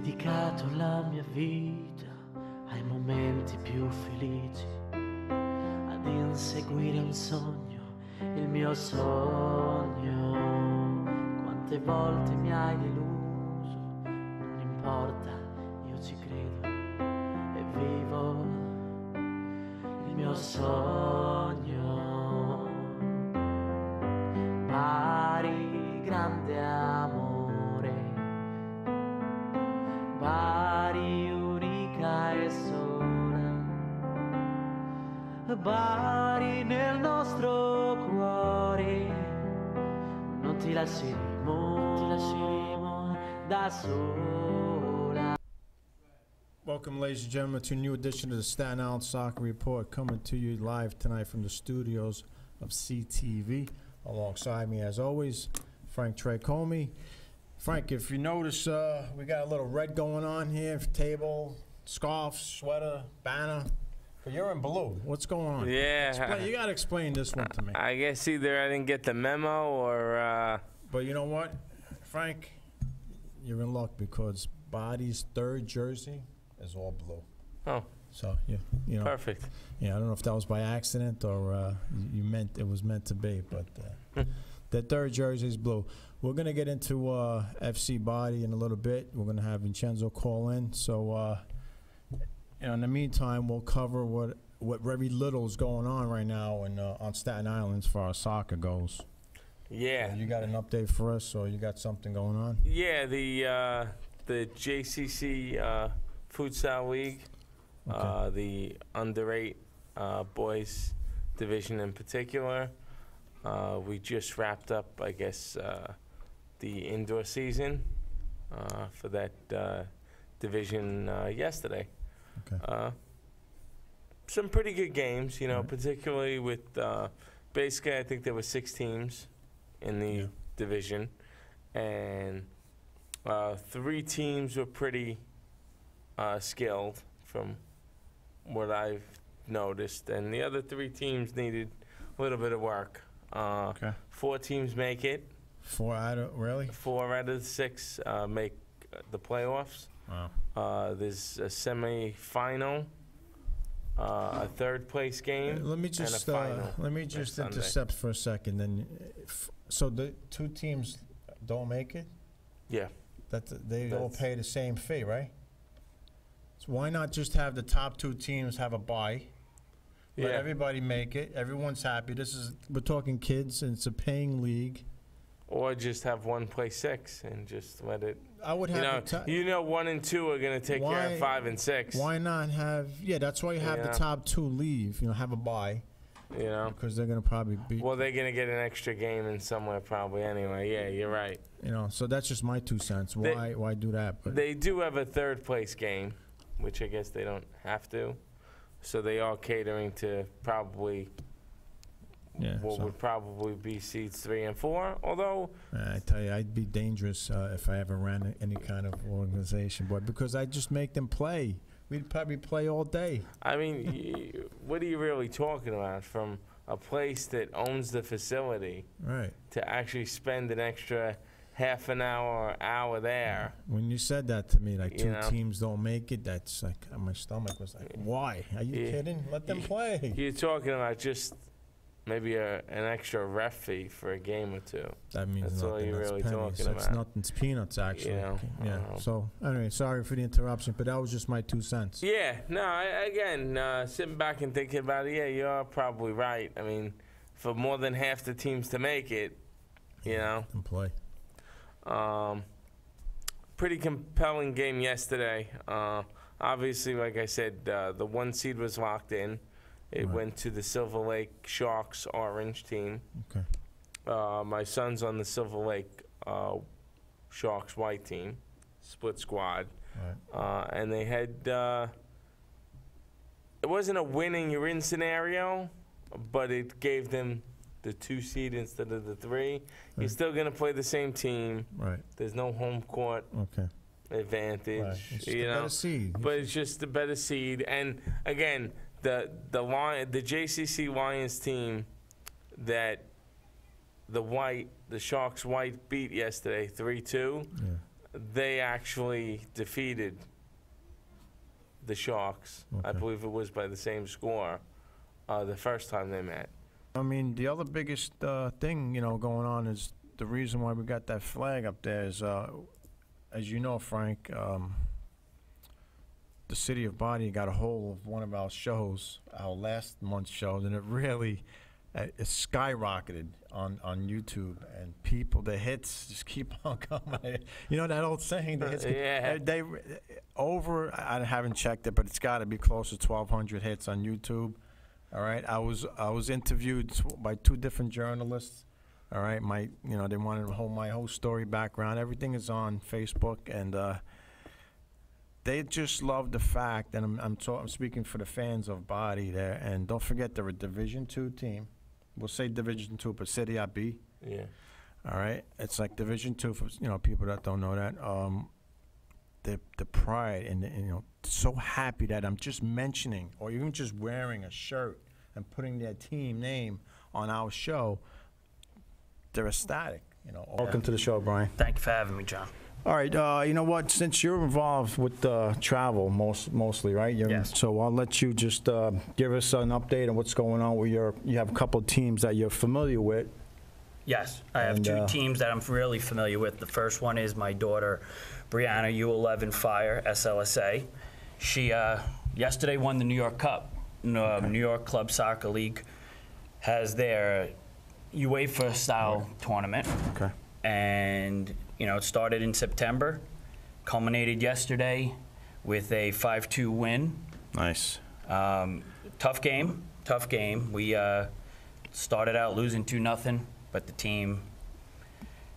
dedicato la mia vita ai momenti più felici, ad inseguire un sogno, il mio sogno. Quante volte mi hai deluso, non importa, io ci credo e vivo il mio sogno. Pari grande amore, Bari unica e sola, Bari nel nostro cuore, non ti lasceremo da sola. Welcome, ladies and gentlemen, to a new edition of the Staten Island Soccer Report, coming to you live tonight from the studios of CTV. Alongside me, as always, Frank Tracomie. Frank, if you notice, we got a little red going on here, table, scarf, sweater, banner. But you're in blue. What's going on? Yeah. You got to explain this one to me. I guess either I didn't get the memo or... But you know what, Frank? You're in luck because Body's third jersey is all blue. Oh. So, yeah, you know. Perfect. Yeah, I don't know if that was by accident or you meant it was meant to be, but the third jersey is blue. We're going to get into FC Body in a little bit. We're going to have Vincenzo call in. So, you know, in the meantime, we'll cover what very little is going on right now on Staten Island as far as soccer goes. Yeah. You got an update for us, or you got something going on? Yeah, the JCC Futsal League. Okay. The under-8 boys division in particular. We just wrapped up, I guess, the indoor season for that division yesterday. Okay. Some pretty good games, you know, particularly with basically I think there were 6 teams in the division, and 3 teams were pretty skilled from what I've noticed, and the other 3 teams needed a little bit of work. Okay. 4 teams make it. 4 out of, really? 4 out of the 6 make the playoffs. Wow. There's a semi-final, a third-place game, Let me just and a final. let me just Sunday. intercept for a second. Then, so the 2 teams don't make it. Yeah. They all pay the same fee, right? So why not just have the top 2 teams have a bye? Let everybody make it. Everyone's happy. We're talking kids, and it's a paying league. Or just have 1 play 6 and just let it. I would have. 1 and 2 are going to take care of 5 and 6. Why not have? Yeah, that's why you have the top 2 leave. You know, have a bye. You know, because they're going to probably be. Well, they're going to get an extra game in somewhere probably anyway. Yeah, you're right. You know, so that's just my 2 cents. Why do that? But they do have a third-place game, which I guess they don't have to. So they are catering to probably would probably be seeds 3 and 4. Although I tell you, I'd be dangerous if I ever ran any kind of organization, boy, because I'd just make them play. We'd probably play all day. I mean, what are you really talking about? From a place that owns the facility, right, to actually spend an extra half an hour or hour there. When you said that to me, like 2 teams don't make it, that's like my stomach was like, why? Are you kidding? Let them play. You're talking about just maybe an extra ref fee for a game or 2. That means that's nothing. all you're really pennies. talking That's about. nothing. It's peanuts, actually. You know, yeah. So anyway, sorry for the interruption, but that was just my 2 cents. Yeah. No. Again, sitting back and thinking about it, yeah, you are probably right. I mean, for more than half the teams to make it, you know, and play. Pretty compelling game yesterday. Obviously, like I said, the 1 seed was locked in. It went to the Silver Lake Sharks orange team. Okay. My son's on the Silver Lake Sharks white team, split squad. Right. And they had, it wasn't a winning you're in scenario, but it gave them the 2 seed instead of the 3. Right. You're still going to play the same team. Right. There's no home court advantage. Right. It's you know, better seed. But it's just the better seed. And again, the JCC Lions team that the Sharks white beat yesterday 3-2. they actually defeated the Sharks. I Okay. believe it was by the same score the first time they met. I mean, the other biggest thing, going on is the reason why we got that flag up there is, as you know, Frank, the city of Body got a hold of one of our shows, our last month's show, and it really it skyrocketed on YouTube, and the hits just keep on coming. You know that old saying, the hits Yeah. they over, I haven't checked it, but it's got to be close to 1,200 hits on YouTube. All right, I was interviewed by 2 different journalists. All right, they wanted to hold my whole story background. Everything is on Facebook, and they just love the fact, and I'm speaking for the fans of Body there. And don't forget, they're a Division II team. We'll say Division II, but Serie B. Yeah. All right, it's like Division II for people that don't know that. The pride and so happy that I'm just mentioning, or even just wearing a shirt and putting their team name on our show. They're ecstatic. Welcome to the show, Brian. Thank you for having me, John. All right, you know what? Since you're involved with travel mostly, right? Yes. So I'll let you just give us an update on what's going on with you have a couple of teams that you're familiar with. Yes, I have And, 2 teams that I'm really familiar with. The first one is my daughter, Brianna, U11 Fire, SLSA. She yesterday won the New York Cup. New York Club Soccer League has their UEFA-style tournament. Okay. And, it started in September, culminated yesterday with a 5-2 win. Nice. Tough game. We started out losing 2-0, but the team,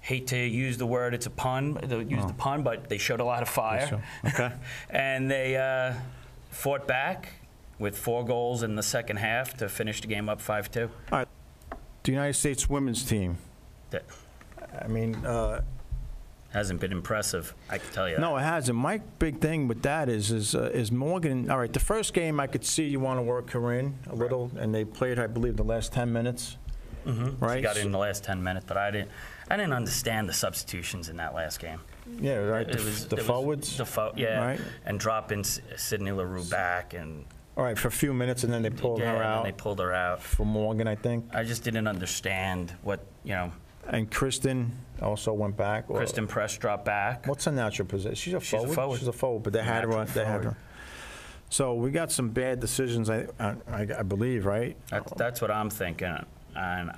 hate to use the word, it's a pun, the pun, but they showed a lot of fire. Okay. And they fought back with 4 goals in the second half to finish the game up 5-2. All right. The United States women's team. That I mean, hasn't been impressive, I can tell you that. no, it hasn't. My big thing with that is Morgan. All right, the first game I could see you want to work her in a little, and they played, I believe, the last 10 minutes. Mm-hmm. Right. She got in the last 10 minutes, but I didn't understand the substitutions in that last game. Yeah, right. The forwards. Yeah, right? and dropping Sydney LaRue back, and All right, for a few minutes, and then they pulled her and out. then they pulled her out. For Morgan, I think. I just didn't understand what, And Kristen also went back. Kristen Press dropped back. What's her natural position? She's a forward. She's a forward, but they had her. Natural They had her. forward. So we got some bad decisions, I believe, right? That's what I'm thinking. And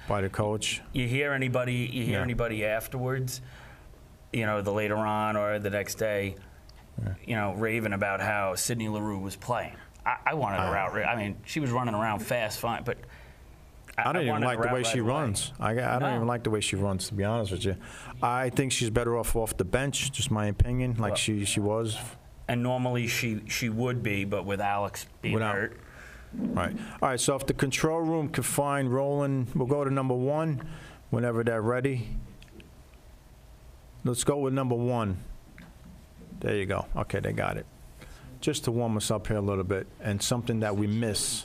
By the coach. you hear anybody afterwards, the later on or the next day, raving about how Sydney LaRue was playing. I wanted her out. I mean, she was running around fast, fine, but I don't even wanted like her the out way she right away. runs. I don't even like the way she runs, to be honest with you. I think she's better off the bench, just my opinion, like she was. And normally she would be, but with Alex being hurt. Right. All right, so if the control room could find Roland, we'll go to number 1 whenever they're ready. Let's go with number 1. There you go. Okay, they got it. Just to warm us up here a little bit, and something that we miss.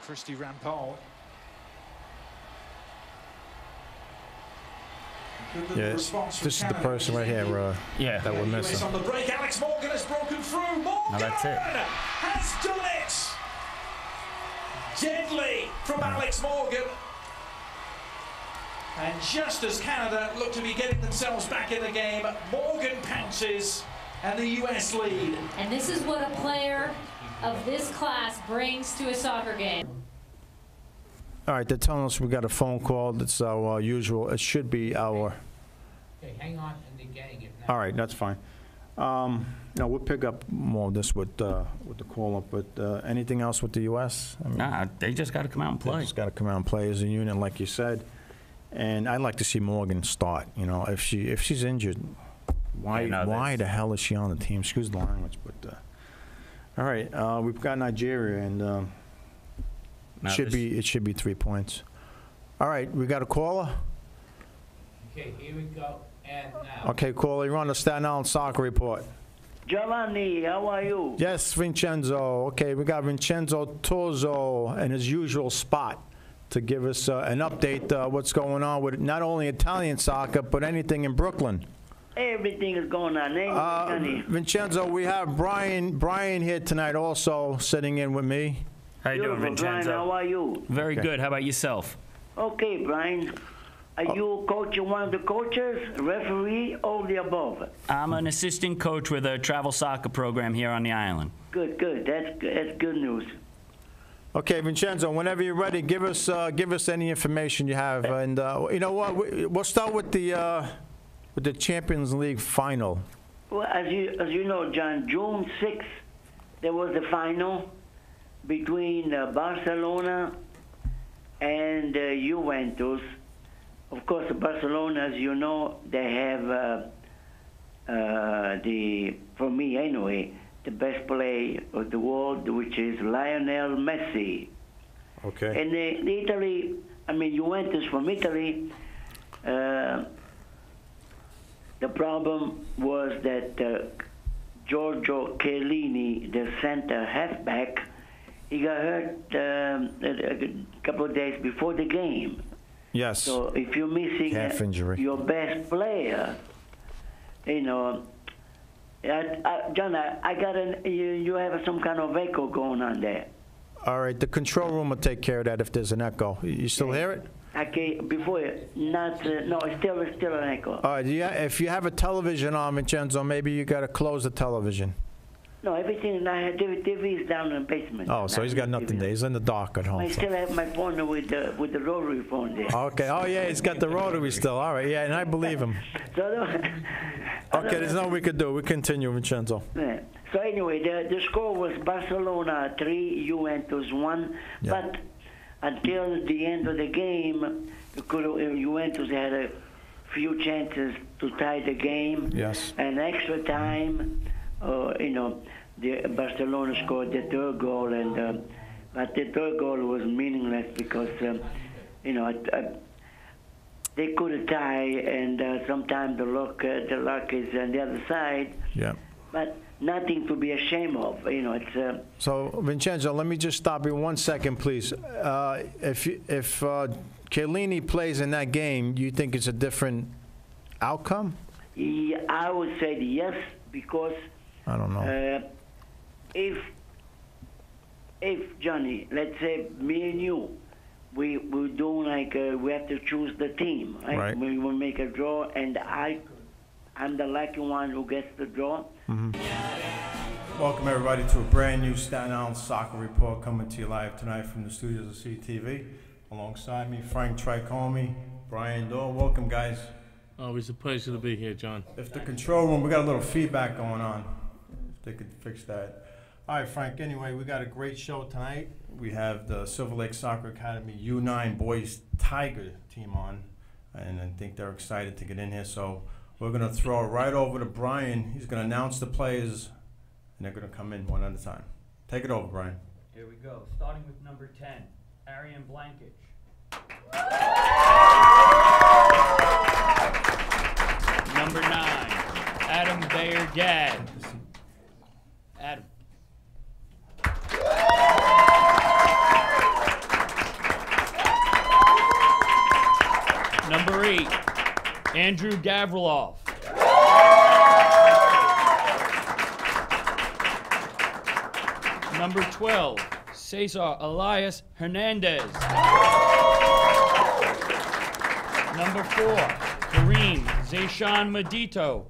Christy Rampal. Yes, this is the person right here Yeah. that we're missing. On the break, Alex Morgan has broken through. Morgan that's it. has done it. Deadly from Alex Morgan. And just as Canada look to be getting themselves back in the game, Morgan pounces and the US lead. And this is what a player of this class brings to a soccer game. All right, they're telling us we got a phone call. That's our usual. It should be our. Okay, hang on, and they're getting it now. All right, that's fine. No, we'll pick up more of this with the call-up. But anything else with the U.S.? I mean, Nah, they just got to come out and they play. just got to come out and play as a unit, like you said. And I'd like to see Morgan start. If she's injured, why the hell is she on the team? Excuse the language, but all right. We've got Nigeria, and it should be 3 points. All right, we got a caller. Okay, here we go. And now. Okay, caller, you're on the Staten Island Soccer Report. Giovanni, how are you? Yes, Vincenzo. Okay, we got Vincenzo Tozo in his usual spot. to give us an update what's going on with not only Italian soccer, but anything in Brooklyn. Everything is going on. Vincenzo, we have Brian here tonight also sitting in with me. How you doing, Vincenzo? Brian, how are you? Very good. How about yourself? Okay, Brian. Are you coaching one of the coaches, referee, all the above? I'm an assistant coach with a travel soccer program here on the island. Good. That's good news. Okay, Vincenzo, whenever you're ready, give us any information you have, and you know what? We'll start with the Champions League final. Well, as you know, John, June 6th, there was the final between Barcelona and Juventus. Of course, Barcelona, as you know, they have for me anyway, the best player of the world, which is Lionel Messi. Okay. And the Italy, Juventus from Italy, the problem was that Giorgio Chiellini, the center halfback, he got hurt a couple of days before the game. Yes. So if you're missing your best player, you know, John, I got you have some kind of echo going on there. All right, the control room will take care of that if there's an echo. You still hear it? Okay, before not no, it's still an echo. All right, if you have a television on, Vincenzo, maybe you got to close the television. No, everything. TV is down in the basement. Oh, so he's got nothing there. He's in the dark at home. I still have my phone with the rotary phone there. Okay. Oh yeah, he's got the rotary still. All right. Yeah, and I believe him. Okay, there's nothing we could do. We continue, Vincenzo. Yeah. So anyway, the score was Barcelona 3, Juventus 1. Yeah. But until the end of the game, Juventus had a few chances to tie the game. Yes. And extra time. The Barcelona scored the third goal, but the third goal was meaningless because they could tie, and sometimes the luck is on the other side. Yeah. But nothing to be ashamed of. It's. So Vincenzo, let me just stop you 1 second, please. If Chiellini plays in that game, you think it's a different outcome? Yeah, I would say yes, because. I don't know. If Johnny, let's say me and you, we're doing like we have to choose the team. Right? We will make a draw, and I'm the lucky one who gets the draw. Mm-hmm. Welcome everybody to a brand new Staten Island Soccer Report coming to you live tonight from the studios of CTV. Alongside me, Frank Tricomi, Brian Dorr. Welcome, guys. Always a pleasure to be here, John. If the control room, we got a little feedback going on. If they could fix that. All right, Frank, anyway, we got a great show tonight. We have the Silver Lake Soccer Academy U9 Boys Tiger team on, and I think they're excited to get in here. So we're going to throw it right over to Brian. He's going to announce the players, and they're going to come in one at a time. Take it over, Brian. Here we go. Starting with number 10, Arian Blankage. Number 9, Adam Bayer-Gadd. Adam. Number 8, Andrew Gavrilov. Number 12, Cesar Elias Hernandez. Number 4, Kareem Zayshan Medito.